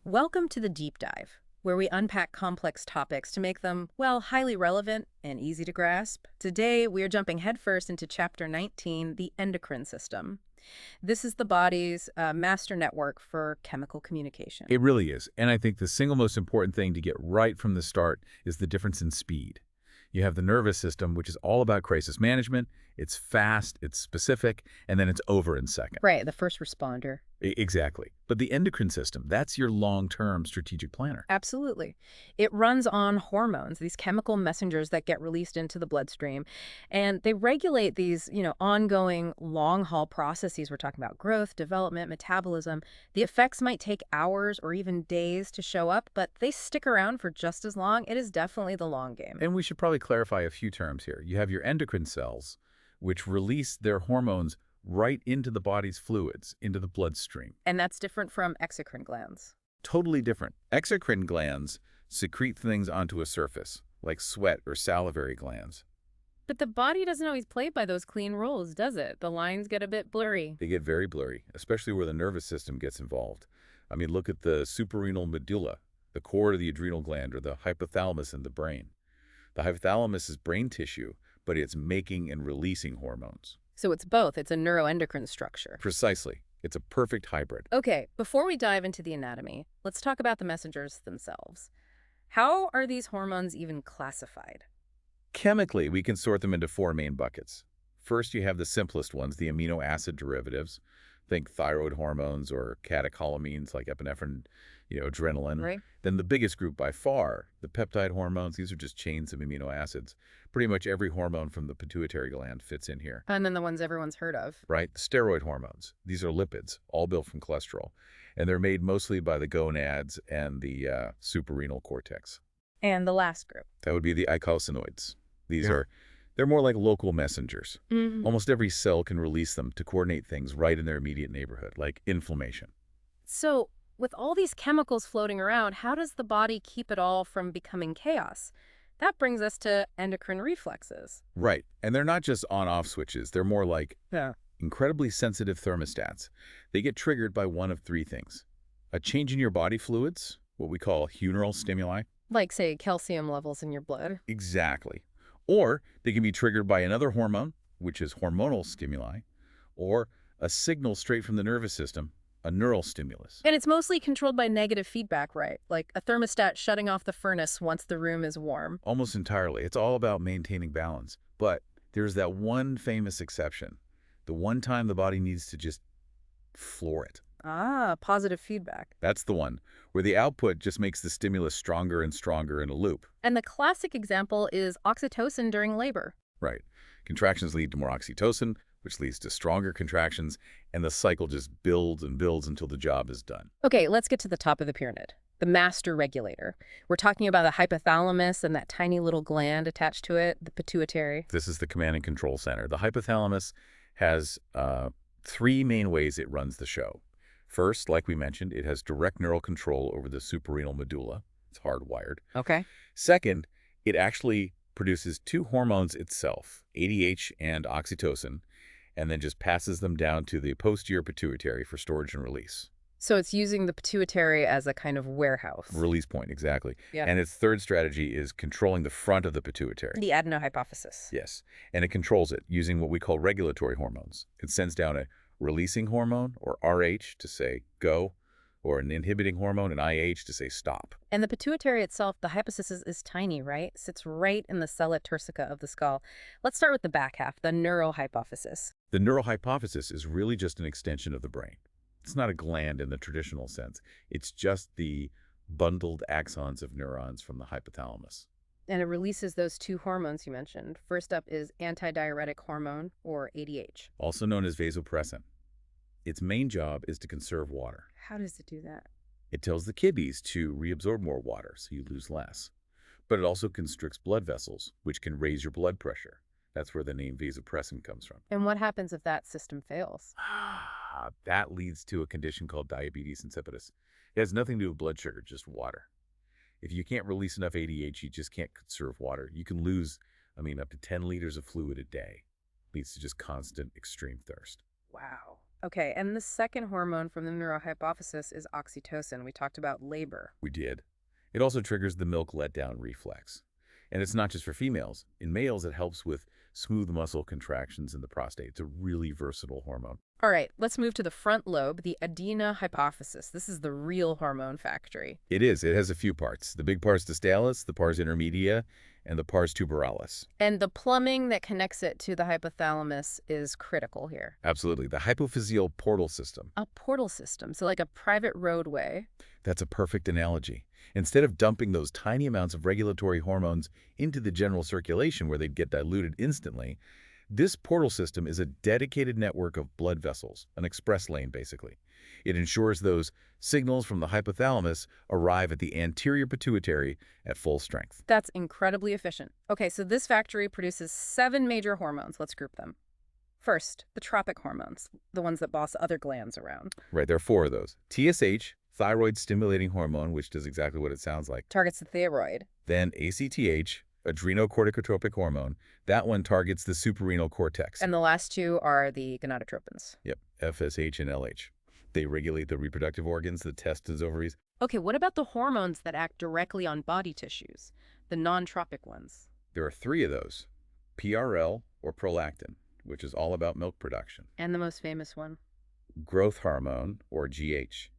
Welcome to the deep dive, where we unpack complex topics to make them, well, highly relevant and easy to grasp. Today, we are jumping headfirst into Chapter 19, the endocrine system. This is the body's master network for chemical communication. It really is. And I think the single most important thing to get right from the start is the difference in speed. You have the nervous system, which is all about crisis management. It's fast, it's specific, and then it's over in seconds. Right, the first responder. Exactly. But the endocrine system, that's your long-term strategic planner. Absolutely. It runs on hormones, these chemical messengers that get released into the bloodstream, and they regulate these, ongoing long-haul processes. We're talking about growth, development, metabolism. The effects might take hours or even days to show up, but they stick around for just as long. It is definitely the long game. And we should probably clarify a few terms here. You have your endocrine cells, which release their hormones right into the body's fluids, into the bloodstream. And that's different from exocrine glands. Totally different. Exocrine glands secrete things onto a surface, like sweat or salivary glands. But the body doesn't always play by those clean rules, does it? The lines get a bit blurry. They get very blurry, especially where the nervous system gets involved. I mean, look at the suprarenal medulla, the core of the adrenal gland, or the hypothalamus in the brain. The hypothalamus is brain tissue, but it's making and releasing hormones. So it's both. It's a neuroendocrine structure. Precisely. It's a perfect hybrid. Okay, before we dive into the anatomy, let's talk about the messengers themselves. How are these hormones even classified? Chemically, we can sort them into four main buckets. First, you have the simplest ones, the amino acid derivatives. Think thyroid hormones or catecholamines like epinephrine, adrenaline. Right. Then the biggest group by far, the peptide hormones. These are just chains of amino acids. Pretty much every hormone from the pituitary gland fits in here. And then the ones everyone's heard of. Right? The steroid hormones. These are lipids, all built from cholesterol. And they're made mostly by the gonads and the suprarenal cortex. And the last group. That would be the eicosanoids. They're more like local messengers. Almost every cell can release them to coordinate things right in their immediate neighborhood, like inflammation. So, with all these chemicals floating around, how does the body keep it all from becoming chaos? That brings us to endocrine reflexes. Right. And they're not just on-off switches. They're more like incredibly sensitive thermostats. They get triggered by one of three things. A change in your body fluids, what we call humoral stimuli. Like, say, calcium levels in your blood. Exactly. Or they can be triggered by another hormone, which is hormonal stimuli, or a signal straight from the nervous system, a neural stimulus. And it's mostly controlled by negative feedback, right? Like a thermostat shutting off the furnace once the room is warm. Almost entirely. It's all about maintaining balance. But there's that one famous exception. The one time the body needs to just floor it. Ah, positive feedback. That's the one, where the output just makes the stimulus stronger and stronger in a loop. And the classic example is oxytocin during labor. Right. Contractions lead to more oxytocin, which leads to stronger contractions, and the cycle just builds and builds until the job is done. Okay, let's get to the top of the pyramid. The master regulator. We're talking about the hypothalamus and that tiny little gland attached to it, the pituitary. This is the command and control center. The hypothalamus has three main ways it runs the show. First, like we mentioned, it has direct neural control over the suprarenal medulla. It's hardwired. Okay. Second, it actually produces two hormones itself, ADH and oxytocin, and then just passes them down to the posterior pituitary for storage and release. So it's using the pituitary as a kind of warehouse. Release point, exactly. Yeah. And its third strategy is controlling the front of the pituitary. The adenohypophysis. Yes. And it controls it using what we call regulatory hormones. It sends down a releasing hormone, or RH, to say go, or an inhibiting hormone, an IH, to say stop. And the pituitary itself, the hypophysis, is tiny, right? Sits right in the sella turcica of the skull. Let's start with the back half, the neurohypophysis. The neurohypophysis is really just an extension of the brain. It's not a gland in the traditional sense. It's just the bundled axons of neurons from the hypothalamus. And it releases those two hormones you mentioned. First up is antidiuretic hormone, or ADH. Also known as vasopressin. Its main job is to conserve water. How does it do that? It tells the kidneys to reabsorb more water so you lose less. But it also constricts blood vessels, which can raise your blood pressure. That's where the name vasopressin comes from. And what happens if that system fails? That leads to a condition called diabetes insipidus. It has nothing to do with blood sugar, just water. If you can't release enough ADH, you just can't conserve water. You can lose, up to 10 liters of fluid a day. Leads to just constant extreme thirst. Wow. Okay, and the second hormone from the neurohypophysis is oxytocin. We talked about labor. We did. It also triggers the milk letdown reflex. And it's not just for females. In males, it helps with smooth muscle contractions in the prostate. It's a really versatile hormone. All right, let's move to the front lobe, the adenohypophysis. This is the real hormone factory. It is. It has a few parts. The big pars distalis, the pars intermedia, and the pars tuberalis. And the plumbing that connects it to the hypothalamus is critical here. Absolutely. The hypophyseal portal system. A portal system, so like a private roadway. That's a perfect analogy. Instead of dumping those tiny amounts of regulatory hormones into the general circulation where they'd get diluted instantly, this portal system is a dedicated network of blood vessels, an express lane basically. It ensures those signals from the hypothalamus arrive at the anterior pituitary at full strength. That's incredibly efficient. Okay, so this factory produces 7 major hormones. Let's group them. First, the tropic hormones, the ones that boss other glands around. Right, there are 4 of those. TSH, thyroid-stimulating hormone, which does exactly what it sounds like. Targets the thyroid. Then ACTH, adrenocorticotropic hormone. That one targets the suprarenal cortex. And the last 2 are the gonadotropins. Yep, FSH and LH. They regulate the reproductive organs, the testes, ovaries. Okay, what about the hormones that act directly on body tissues, the non-tropic ones? There are 3 of those. PRL, or prolactin, which is all about milk production. And the most famous one? Growth hormone, or GH,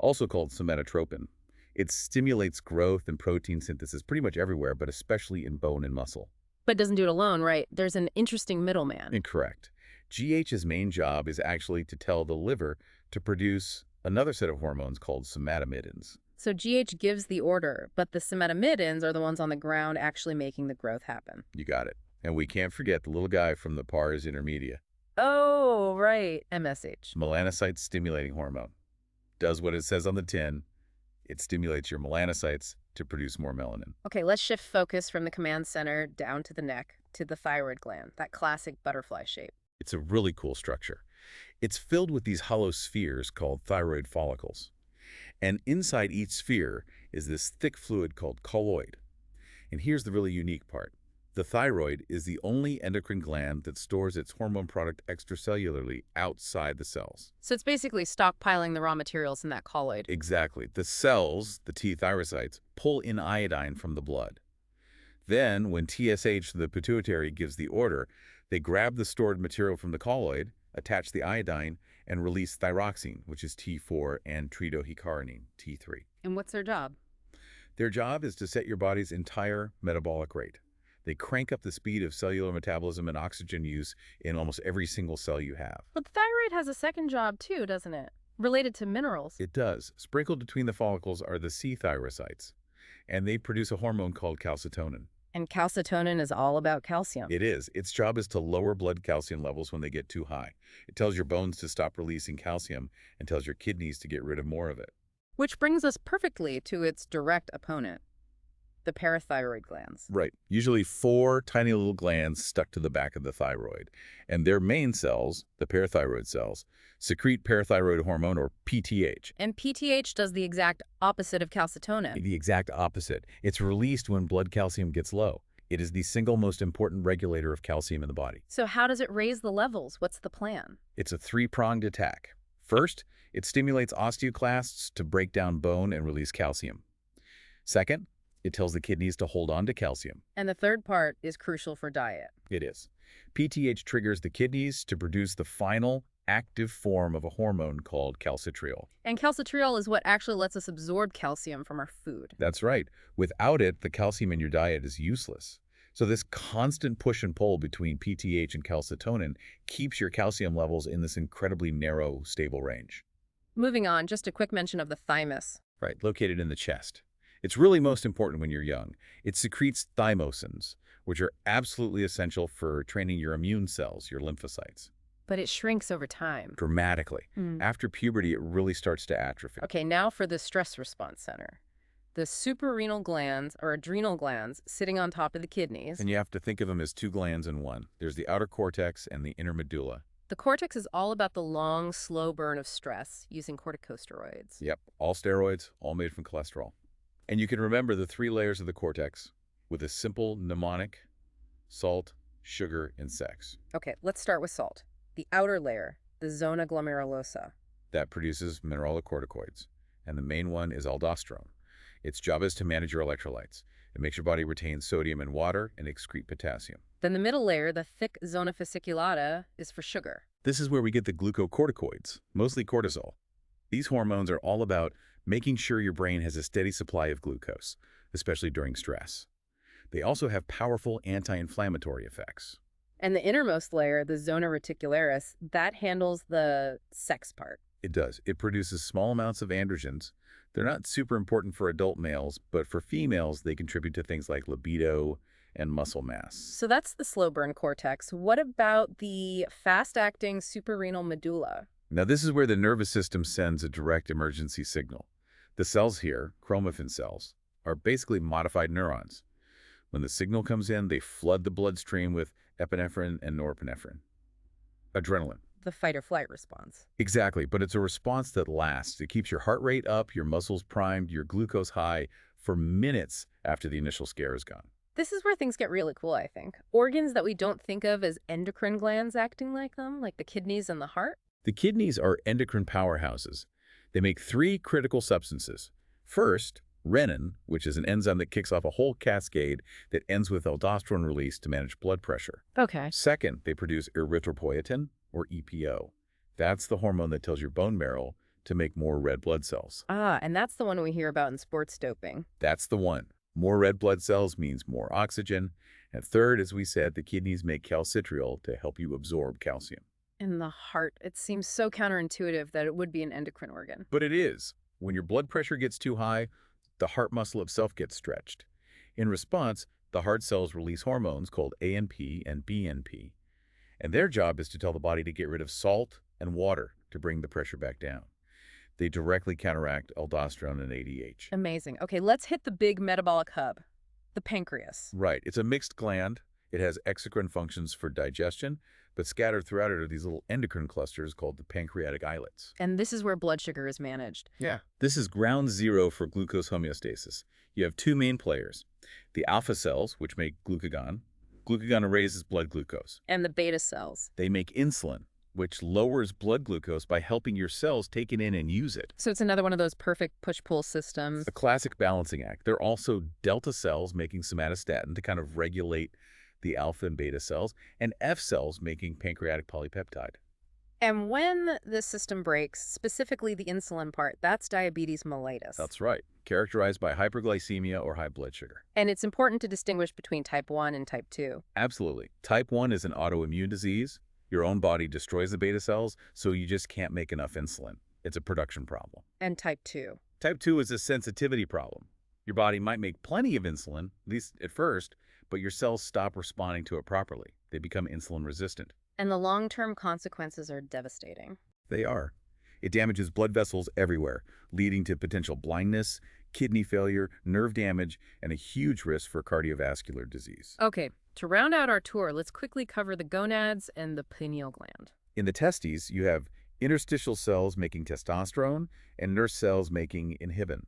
also called somatotropin. It stimulates growth and protein synthesis pretty much everywhere, but especially in bone and muscle. But doesn't do it alone, right? There's an interesting middleman. Incorrect. GH's main job is actually to tell the liver to produce another set of hormones called somatomidins. So GH gives the order, but the somatomidins are the ones on the ground actually making the growth happen. You got it. And we can't forget the little guy from the pars intermedia. Oh, right. MSH. Melanocyte-stimulating hormone. Does what it says on the tin. It stimulates your melanocytes to produce more melanin. Okay, let's shift focus from the command center down to the neck, to the thyroid gland, that classic butterfly shape. It's a really cool structure. It's filled with these hollow spheres called thyroid follicles. And inside each sphere is this thick fluid called colloid. And here's the really unique part. The thyroid is the only endocrine gland that stores its hormone product extracellularly outside the cells. So it's basically stockpiling the raw materials in that colloid. Exactly. The cells, the T thyrocytes, pull in iodine from the blood. Then, when TSH, the pituitary, gives the order, they grab the stored material from the colloid, attach the iodine, and release thyroxine, which is T4, and triodohydrogenone, T3. And what's their job? Their job is to set your body's entire metabolic rate. They crank up the speed of cellular metabolism and oxygen use in almost every single cell you have. But the thyroid has a second job too, doesn't it? Related to minerals. It does. Sprinkled between the follicles are the C thyrocytes, and they produce a hormone called calcitonin. And calcitonin is all about calcium. It is. Its job is to lower blood calcium levels when they get too high. It tells your bones to stop releasing calcium and tells your kidneys to get rid of more of it. Which brings us perfectly to its direct opponent, the parathyroid glands. Right. Usually 4 tiny little glands stuck to the back of the thyroid. And their main cells, the parathyroid cells, secrete parathyroid hormone, or PTH. And PTH does the exact opposite of calcitonin. The exact opposite. It's released when blood calcium gets low. It is the single most important regulator of calcium in the body. So how does it raise the levels? What's the plan? It's a 3-pronged attack. First, it stimulates osteoclasts to break down bone and release calcium. Second, it tells the kidneys to hold on to calcium. And the third part is crucial for diet. It is. PTH triggers the kidneys to produce the final active form of a hormone called calcitriol. And calcitriol is what actually lets us absorb calcium from our food. That's right. Without it, the calcium in your diet is useless. So this constant push and pull between PTH and calcitonin keeps your calcium levels in this incredibly narrow, stable range. Moving on, just a quick mention of the thymus. Right, located in the chest. It's really most important when you're young. It secretes thymosins, which are absolutely essential for training your immune cells, your lymphocytes. But it shrinks over time. Dramatically. After puberty, it really starts to atrophy. Okay, now for the stress response center. The suprarenal glands, or adrenal glands, sitting on top of the kidneys. And you have to think of them as 2 glands in one. There's the outer cortex and the inner medulla. The cortex is all about the long, slow burn of stress using corticosteroids. Yep, all steroids, all made from cholesterol. And you can remember the 3 layers of the cortex with a simple mnemonic: salt, sugar, and sex. Okay, let's start with salt. The outer layer, the zona glomerulosa. That produces mineralocorticoids. And the main one is aldosterone. Its job is to manage your electrolytes. It makes your body retain sodium in water and excrete potassium. Then the middle layer, the thick zona fasciculata, is for sugar. This is where we get the glucocorticoids, mostly cortisol. These hormones are all about making sure your brain has a steady supply of glucose, especially during stress. They also have powerful anti-inflammatory effects. And the innermost layer, the zona reticularis, that handles the sex part. It does. It produces small amounts of androgens. They're not super important for adult males, but for females, they contribute to things like libido and muscle mass. So that's the slow burn cortex. What about the fast-acting suprarenal medulla? Now, this is where the nervous system sends a direct emergency signal. The cells here, chromaffin cells, are basically modified neurons. When the signal comes in, they flood the bloodstream with epinephrine and norepinephrine. Adrenaline. The fight-or-flight response. Exactly, but it's a response that lasts. It keeps your heart rate up, your muscles primed, your glucose high for minutes after the initial scare is gone. This is where things get really cool, I think. Organs that we don't think of as endocrine glands acting like them, like the kidneys and the heart. The kidneys are endocrine powerhouses. They make three critical substances. First, renin, which is an enzyme that kicks off a whole cascade that ends with aldosterone release to manage blood pressure. Okay. Second, they produce erythropoietin, or EPO. That's the hormone that tells your bone marrow to make more red blood cells. Ah, and that's the one we hear about in sports doping. That's the one. More red blood cells means more oxygen. And third, as we said, the kidneys make calcitriol to help you absorb calcium. In the heart, it seems so counterintuitive that it would be an endocrine organ. But it is. When your blood pressure gets too high, the heart muscle itself gets stretched. In response, the heart cells release hormones called ANP and BNP. And their job is to tell the body to get rid of salt and water to bring the pressure back down. They directly counteract aldosterone and ADH. Amazing. Okay, let's hit the big metabolic hub, the pancreas. Right. It's a mixed gland. It has exocrine functions for digestion, but scattered throughout it are these little endocrine clusters called the pancreatic islets. And this is where blood sugar is managed. Yeah. This is ground zero for glucose homeostasis. You have two main players. The alpha cells, which make glucagon. Glucagon raises blood glucose. And the beta cells. They make insulin, which lowers blood glucose by helping your cells take it in and use it. So it's another one of those perfect push-pull systems. A classic balancing act. There are also delta cells making somatostatin to kind of regulate the alpha and beta cells, and F cells making pancreatic polypeptide. And when the system breaks, specifically the insulin part, that's diabetes mellitus. That's right, characterized by hyperglycemia or high blood sugar. And it's important to distinguish between type 1 and type 2. Absolutely. Type 1 is an autoimmune disease. Your own body destroys the beta cells, so you just can't make enough insulin. It's a production problem. And type 2. Type 2 is a sensitivity problem. Your body might make plenty of insulin, at least at first, but your cells stop responding to it properly. They become insulin resistant. And the long-term consequences are devastating. They are. It damages blood vessels everywhere, leading to potential blindness, kidney failure, nerve damage, and a huge risk for cardiovascular disease. Okay, to round out our tour, let's quickly cover the gonads and the pineal gland. In the testes, you have interstitial cells making testosterone and nurse cells making inhibin.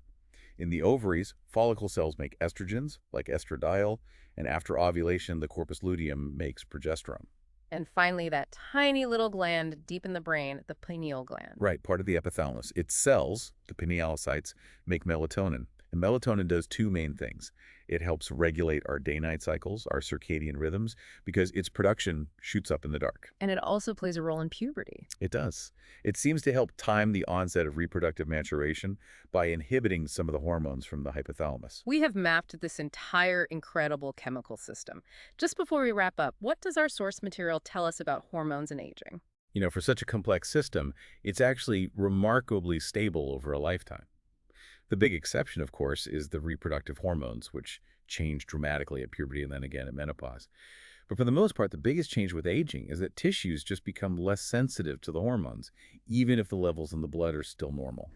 In the ovaries, follicle cells make estrogens, like estradiol, and after ovulation, the corpus luteum makes progesterone. And finally, that tiny little gland deep in the brain, the pineal gland. Right, part of the epithalamus. Its cells, the pinealocytes, make melatonin. And melatonin does two main things. It helps regulate our day-night cycles, our circadian rhythms, because its production shoots up in the dark. And it also plays a role in puberty. It does. It seems to help time the onset of reproductive maturation by inhibiting some of the hormones from the hypothalamus. We have mapped this entire incredible chemical system. Just before we wrap up, what does our source material tell us about hormones and aging? You know, for such a complex system, it's actually remarkably stable over a lifetime. The big exception, of course, is the reproductive hormones, which change dramatically at puberty and then again at menopause. But for the most part, the biggest change with aging is that tissues just become less sensitive to the hormones, even if the levels in the blood are still normal.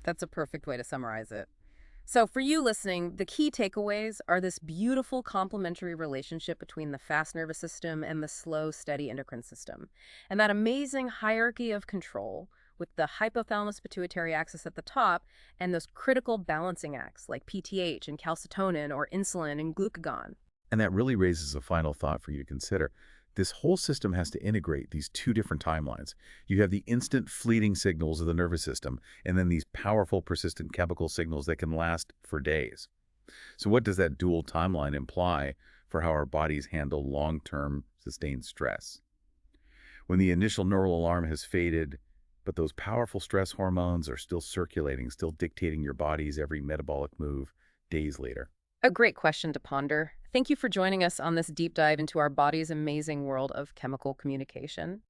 That's a perfect way to summarize it. So for you listening, the key takeaways are this beautiful complementary relationship between the fast nervous system and the slow, steady endocrine system, and that amazing hierarchy of control with the hypothalamus pituitary axis at the top and those critical balancing acts like PTH and calcitonin or insulin and glucagon. And that really raises a final thought for you to consider. This whole system has to integrate these two different timelines. You have the instant fleeting signals of the nervous system, and then these powerful persistent chemical signals that can last for days. So what does that dual timeline imply for how our bodies handle long-term sustained stress? When the initial neural alarm has faded, but those powerful stress hormones are still circulating, still dictating your body's every metabolic move days later. A great question to ponder. Thank you for joining us on this deep dive into our body's amazing world of chemical communication.